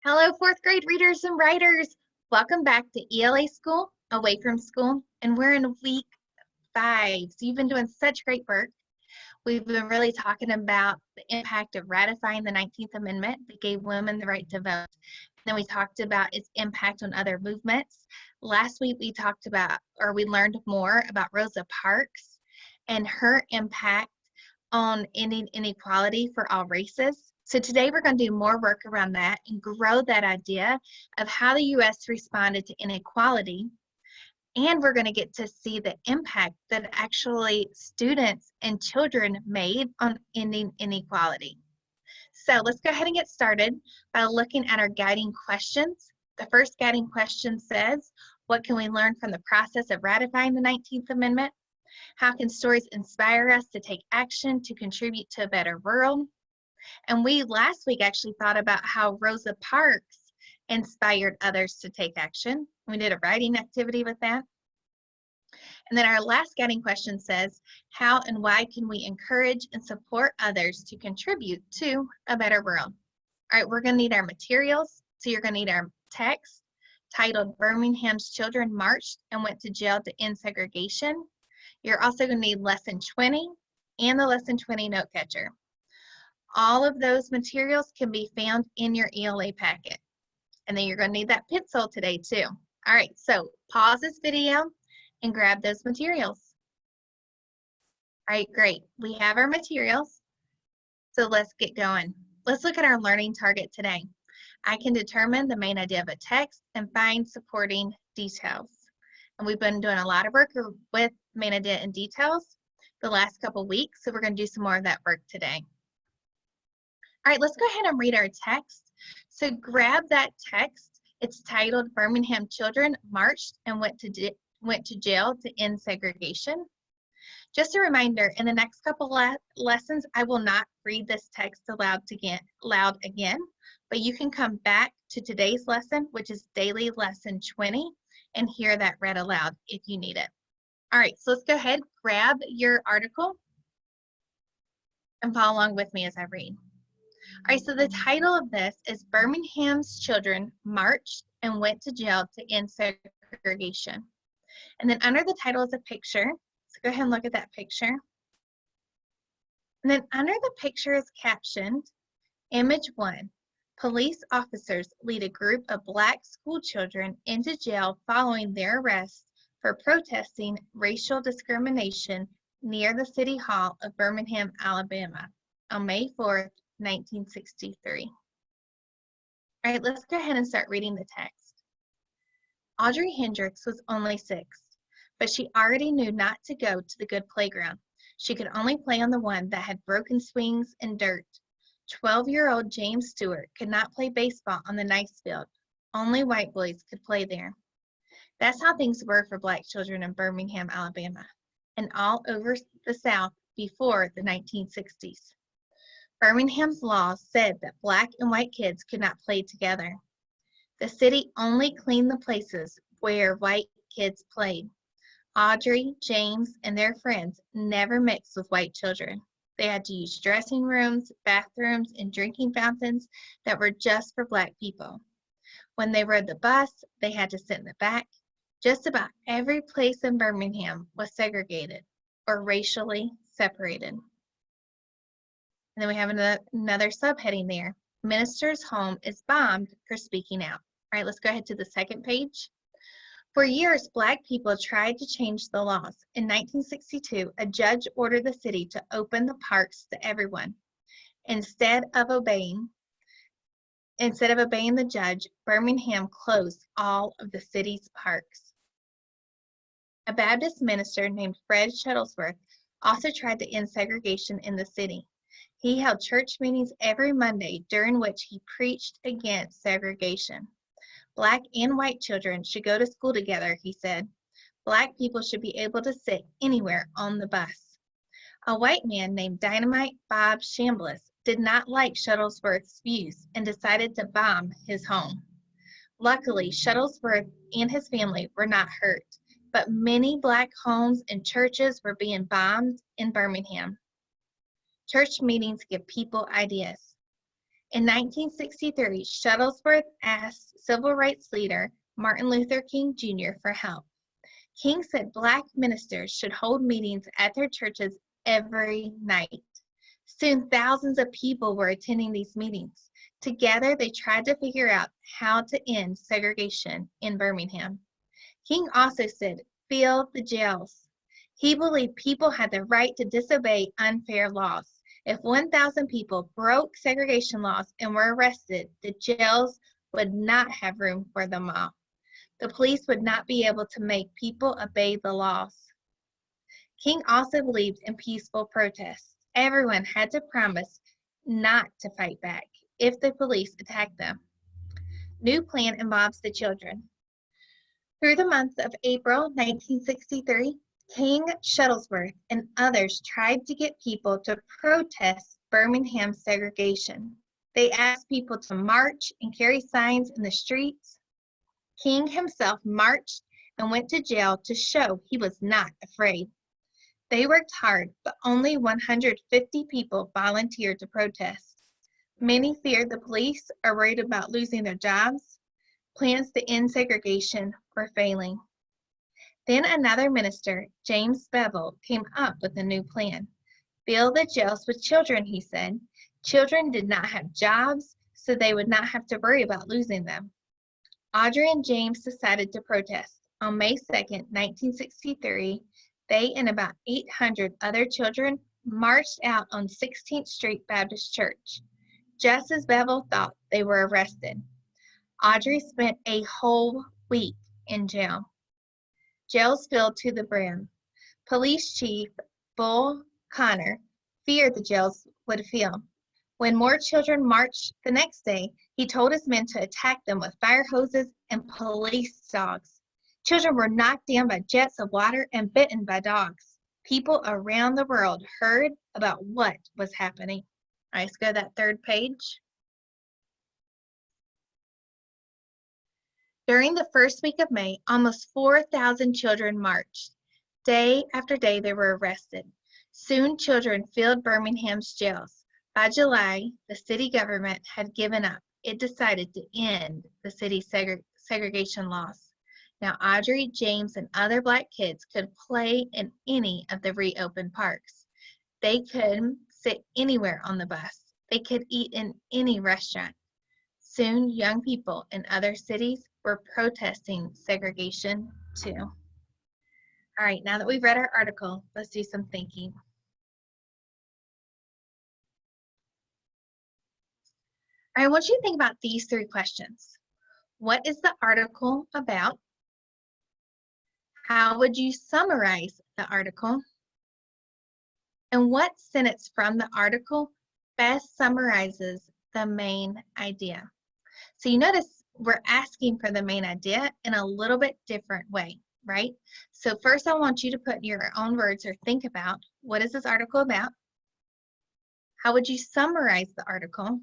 Hello, fourth grade readers and writers. Welcome back to ELA School, Away from School, and we're in week 5. So you've been doing such great work. We've been really talking about the impact of ratifying the 19th Amendment that gave women the right to vote. Then we talked about its impact on other movements. Last week we talked about, or we learned more about Rosa Parks and her impact on ending inequality for all races. So today we're going to do more work around that and grow that idea of how the U.S. responded to inequality. And we're going to get to see the impact that actually students and children made on ending inequality. So let's go ahead and get started by looking at our guiding questions. The first guiding question says, what can we learn from the process of ratifying the 19th Amendment? How can stories inspire us to take action to contribute to a better world? And we last week actually thought about how Rosa Parks inspired others to take action. We did a writing activity with that. And then our last guiding question says, how and why can we encourage and support others to contribute to a better world? All right, we're going to need our materials. So you're going to need our text titled Birmingham's Children Marched and Went to Jail to End Segregation. You're also going to need lesson 20 and the lesson 20 note catcher. All of those materials can be found in your ELA packet. And then you're going to need that pencil today too. All right, so pause this video and grab those materials. All right, great. We have our materials. So let's get going. Let's look at our learning target today. I can determine the main idea of a text and find supporting details. And we've been doing a lot of work with main idea and details the last couple weeks, so we're going to do some more of that work today. All right, let's go ahead and read our text. So grab that text. It's titled Birmingham Children Marched and Went to Jail to End Segregation. Just a reminder, in the next couple lessons, I will not read this text aloud again, but you can come back to today's lesson, which is daily lesson 20, and hear that read aloud if you need it. All right, so let's go ahead, grab your article, and follow along with me as I read. All right, so the title of this is Birmingham's Children Marched and Went to Jail to End Segregation. And then under the title is a picture. So go ahead and look at that picture. And then under the picture is captioned, Image 1, police officers lead a group of Black school children into jail following their arrest for protesting racial discrimination near the City Hall of Birmingham, Alabama on May 4th, 1963. All right, let's go ahead and start reading the text. Audrey Hendricks was only 6, but she already knew not to go to the good playground. She could only play on the one that had broken swings and dirt. 12-year-old James Stewart could not play baseball on the nice field. Only white boys could play there. That's how things were for Black children in Birmingham, Alabama, and all over the South before the 1960s. Birmingham's laws said that Black and white kids could not play together. The city only cleaned the places where white kids played. Audrey, James, and their friends never mixed with white children. They had to use dressing rooms, bathrooms, and drinking fountains that were just for Black people. When they rode the bus, they had to sit in the back. Just about every place in Birmingham was segregated or racially separated. And then we have another subheading there. Minister's home is bombed for speaking out. All right, let's go ahead to the second page. For years, Black people tried to change the laws. In 1962, a judge ordered the city to open the parks to everyone. Instead of obeying the judge, Birmingham closed all of the city's parks. A Baptist minister named Fred Shuttlesworth also tried to end segregation in the city. He held church meetings every Monday during which he preached against segregation. Black and white children should go to school together, he said. Black people should be able to sit anywhere on the bus. A white man named Dynamite Bob Chambliss did not like Shuttlesworth's views and decided to bomb his home. Luckily, Shuttlesworth and his family were not hurt, but many Black homes and churches were being bombed in Birmingham. Church meetings give people ideas. In 1963, Shuttlesworth asked civil rights leader Martin Luther King Jr. for help. King said Black ministers should hold meetings at their churches every night. Soon, thousands of people were attending these meetings. Together, they tried to figure out how to end segregation in Birmingham. King also said, "Fill the jails." He believed people had the right to disobey unfair laws. If 1,000 people broke segregation laws and were arrested, the jails would not have room for them all. The police would not be able to make people obey the laws. King also believed in peaceful protests. Everyone had to promise not to fight back if the police attacked them. New plan involves the children. Through the month of April 1963, King, Shuttlesworth, and others tried to get people to protest Birmingham segregation. They asked people to march and carry signs in the streets. King himself marched and went to jail to show he was not afraid. They worked hard, but only 150 people volunteered to protest. Many feared the police or worried about losing their jobs. Plans to end segregation were failing. Then another minister, James Bevel, came up with a new plan. Fill the jails with children, he said. Children did not have jobs, so they would not have to worry about losing them. Audrey and James decided to protest. On May 2nd, 1963, they and about 800 other children marched out on 16th Street Baptist Church. Just as Bevel thought, they were arrested. Audrey spent a whole week in jail. Jails filled to the brim. Police Chief Bull Connor feared the jails would fill. When more children marched the next day, he told his men to attack them with fire hoses and police dogs. Children were knocked down by jets of water and bitten by dogs. People around the world heard about what was happening. All right, let's go to that third page. During the first week of May, almost 4,000 children marched. Day after day, they were arrested. Soon, children filled Birmingham's jails. By July, the city government had given up. It decided to end the city's segregation laws. Now, Audrey, James, and other Black kids could play in any of the reopened parks. They could sit anywhere on the bus. They could eat in any restaurant. Soon, young people in other cities were protesting segregation too. All right, now that we've read our article, let's do some thinking. All right, I want you to think about these three questions. What is the article about? How would you summarize the article? And what sentence from the article best summarizes the main idea? So you notice we're asking for the main idea in a little bit different way, right? So first I want you to put in your own words or think about, what is this article about? How would you summarize the article?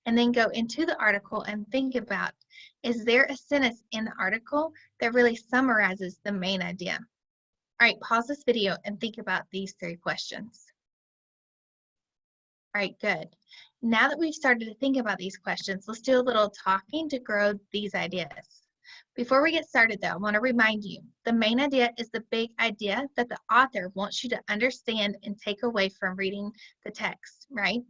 And then go into the article and think about, is there a sentence in the article that really summarizes the main idea? All right, pause this video and think about these three questions. All right, good. Now that we've started to think about these questions, let's do a little talking to grow these ideas. Before we get started though, I want to remind you, the main idea is the big idea that the author wants you to understand and take away from reading the text, right?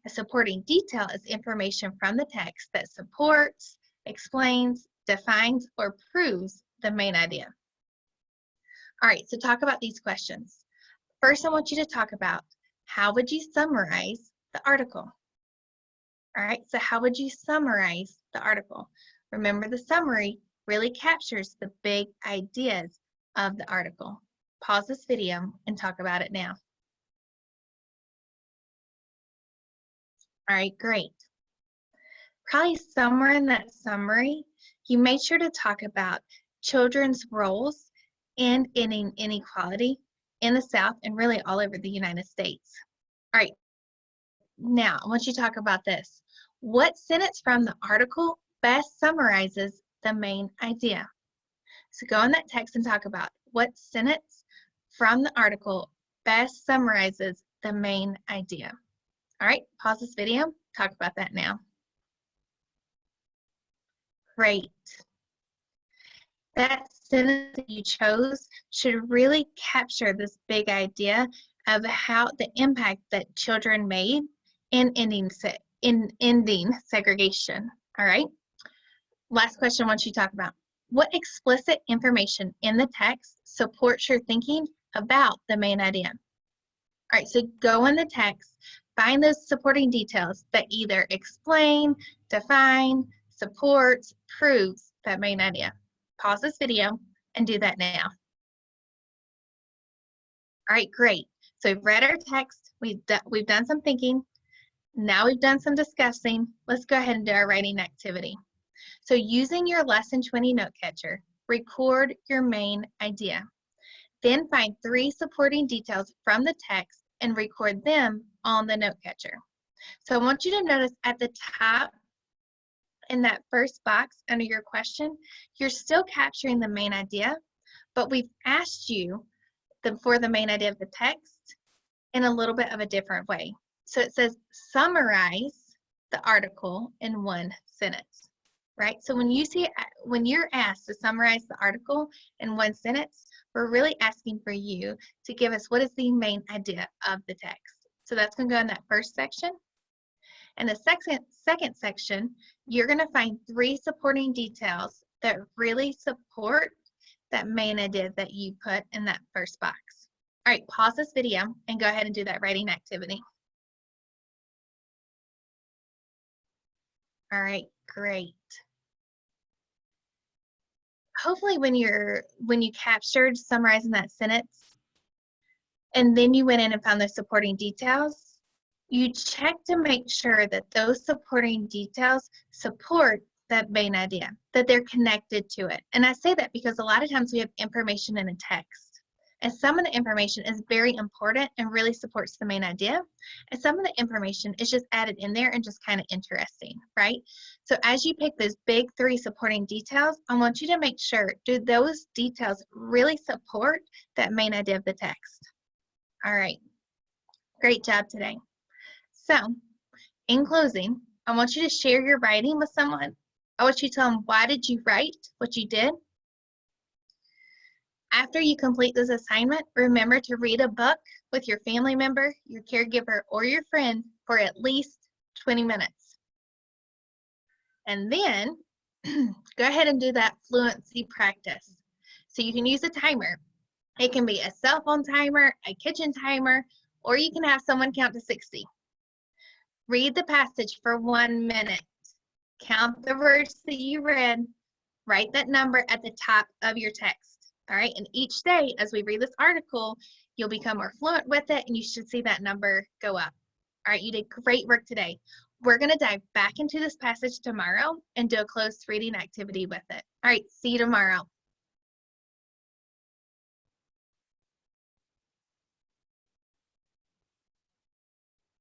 A supporting detail is information from the text that supports, explains, defines, or proves the main idea. All right, so talk about these questions. First, I want you to talk about, how would you summarize the article? All right, so how would you summarize the article? Remember, the summary really captures the big ideas of the article. Pause this video and talk about it now. All right, great. Probably somewhere in that summary, you made sure to talk about children's roles in ending inequality in the South and really all over the United States. All right, now I want you to talk about this. What sentence from the article best summarizes the main idea? So go in that text and talk about what sentence from the article best summarizes the main idea. All right, pause this video talk about that now. Great. That sentence that you chose should really capture this big idea of how the impact that children made in ending segregation. All right. Last question I want you to talk about. What explicit information in the text supports your thinking about the main idea? All right, so go in the text, find those supporting details that either explain, define, supports, proves that main idea. Pause this video and do that now. All right, great. So we've read our text, we've done some thinking, now we've done some discussing. Let's go ahead and do our writing activity. So using your Lesson 20 note catcher, record your main idea. Then find 3 supporting details from the text and record them on the note catcher. So I want you to notice at the top in that first box under your question, you're still capturing the main idea, but we've asked you for the main idea of the text in a little bit of a different way. So it says summarize the article in 1 sentence, right? So when you're asked to summarize the article in 1 sentence, we're really asking for you to give us what is the main idea of the text. So that's going to go in that first section. In the second section, you're going to find 3 supporting details that really support that main idea that you put in that first box. All right, pause this video and go ahead and do that writing activity. All right, great. Hopefully when you captured summarizing that sentence and then you went in and found those supporting details, you check to make sure that those supporting details support that main idea, that they're connected to it. And I say that because a lot of times we have information in a text, and some of the information is very important and really supports the main idea, and some of the information is just added in there and just kind of interesting, right? So as you pick those big 3 supporting details, I want you to make sure, do those details really support that main idea of the text? All right, great job today. So in closing, I want you to share your writing with someone. I want you to tell them, why did you write what you did? After you complete this assignment, remember to read a book with your family member, your caregiver, or your friend for at least 20 minutes. And then go ahead and do that fluency practice. So you can use a timer. It can be a cell phone timer, a kitchen timer, or you can have someone count to 60. Read the passage for 1 minute. Count the words that you read. Write that number at the top of your text. All right, and each day as we read this article, you'll become more fluent with it and you should see that number go up. All right, you did great work today. We're going to dive back into this passage tomorrow and do a closed reading activity with it. All right, see you tomorrow.